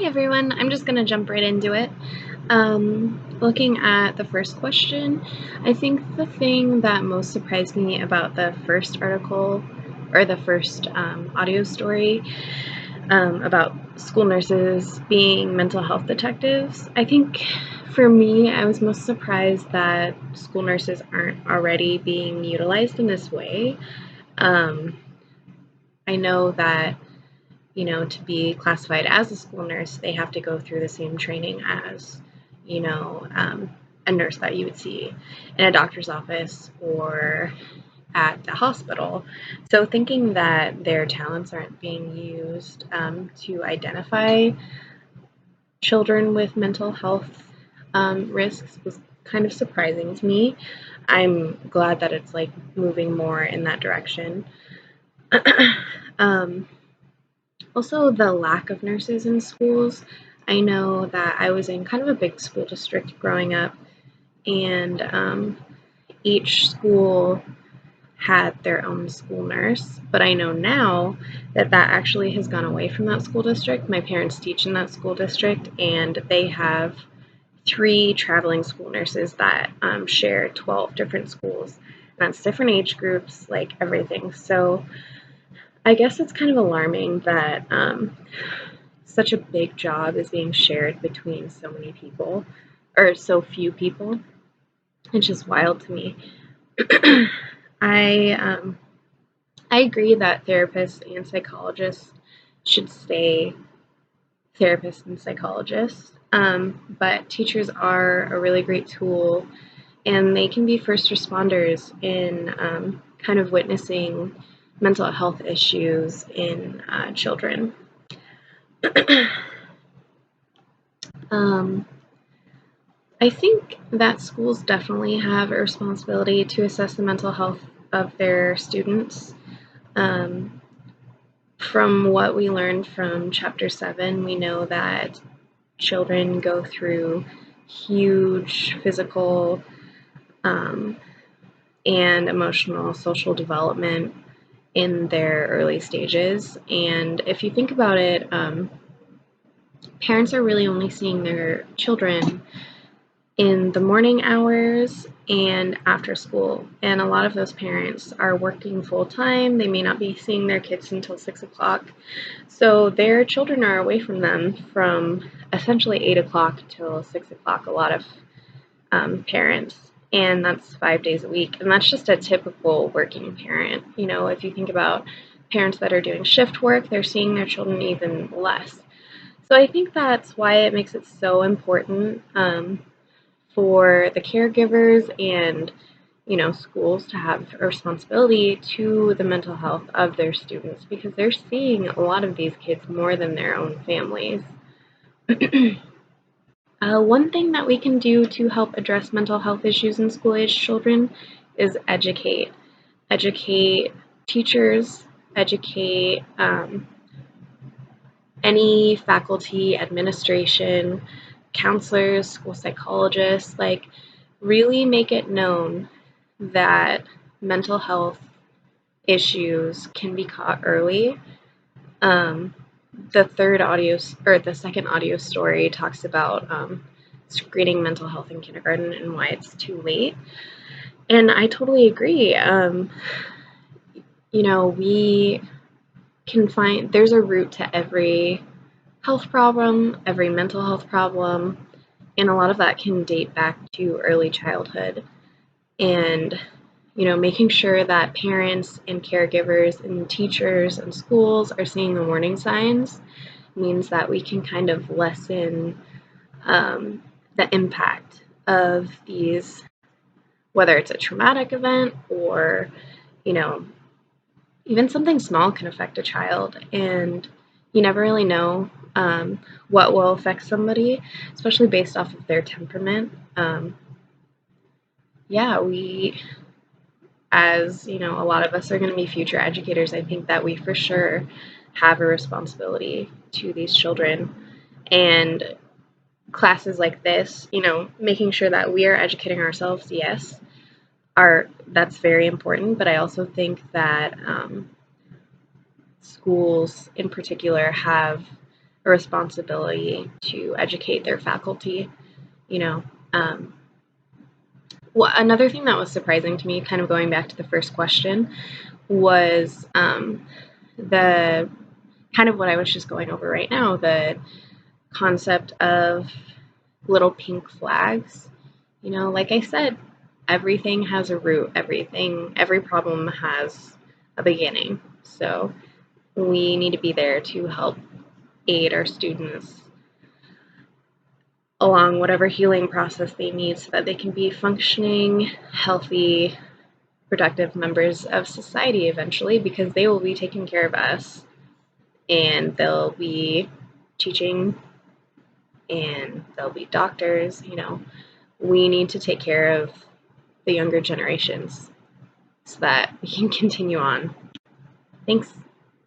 everyone, I'm just going to jump right into it. Looking at the first question, I think the thing that most surprised me about the first article or the first audio story about school nurses being mental health detectives, I think for me, I was most surprised that school nurses aren't already being utilized in this way. I know that to be classified as a school nurse, they have to go through the same training as, a nurse that you would see in a doctor's office or at the hospital. So thinking that their talents aren't being used to identify children with mental health risks was kind of surprising to me. I'm glad that it's like moving more in that direction. um, Also, the lack of nurses in schools. I know that I was in kind of a big school district growing up, and each school had their own school nurse. But I know now that that actually has gone away from that school district. My parents teach in that school district, and they have 3 traveling school nurses that share 12 different schools. And that's different age groups, like everything. So I guess it's kind of alarming that such a big job is being shared between so many people or so few people. It's just wild to me. I I agree that therapists and psychologists should stay therapists and psychologists, but teachers are a really great tool, and they can be first responders in kind of witnessing mental health issues in children. um, I think that schools definitely have a responsibility to assess the mental health of their students. Um, from what we learned from Chapter 7, we know that children go through huge physical um, and emotional social development in their early stages. And if you think about it, parents are really only seeing their children in the morning hours and after school. And a lot of those parents are working full time. They may not be seeing their kids until 6 o'clock. So their children are away from them from essentially 8 o'clock till 6 o'clock, a lot of parents. And that's 5 days a week. And that's just a typical working parent. If you think about parents that are doing shift work, they're seeing their children even less. So I think that's why it makes it so important for the caregivers and schools to have a responsibility to the mental health of their students, because they're seeing a lot of these kids more than their own families. One thing that we can do to help address mental health issues in school-age children is educate. Educate teachers, educate any faculty, administration, counselors, school psychologists, like really make it known that mental health issues can be caught early. The second audio story talks about screening mental health in kindergarten and why it's too late. And I totally agree. We can find there's a root to every health problem, every mental health problem, and a lot of that can date back to early childhood. And making sure that parents and caregivers and teachers and schools are seeing the warning signs means that we can kind of lessen the impact of these, whether it's a traumatic event or, even something small can affect a child. And you never really know what will affect somebody, especially based off of their temperament. We as a lot of us are going to be future educators, I think that we for sure have a responsibility to these children. And classes like this, making sure that we are educating ourselves, yes, that's very important. But I also think that schools in particular have a responsibility to educate their faculty, you know. Well, another thing that was surprising to me, kind of going back to the first question, was the kind of what I was just going over right now, the concept of little pink flags. Like I said, everything has a root, every problem has a beginning. So we need to be there to help aid our students along whatever healing process they need so that they can be functioning, healthy, productive members of society eventually, because they will be taking care of us and they'll be teaching and they'll be doctors. We need to take care of the younger generations so that we can continue on. Thanks.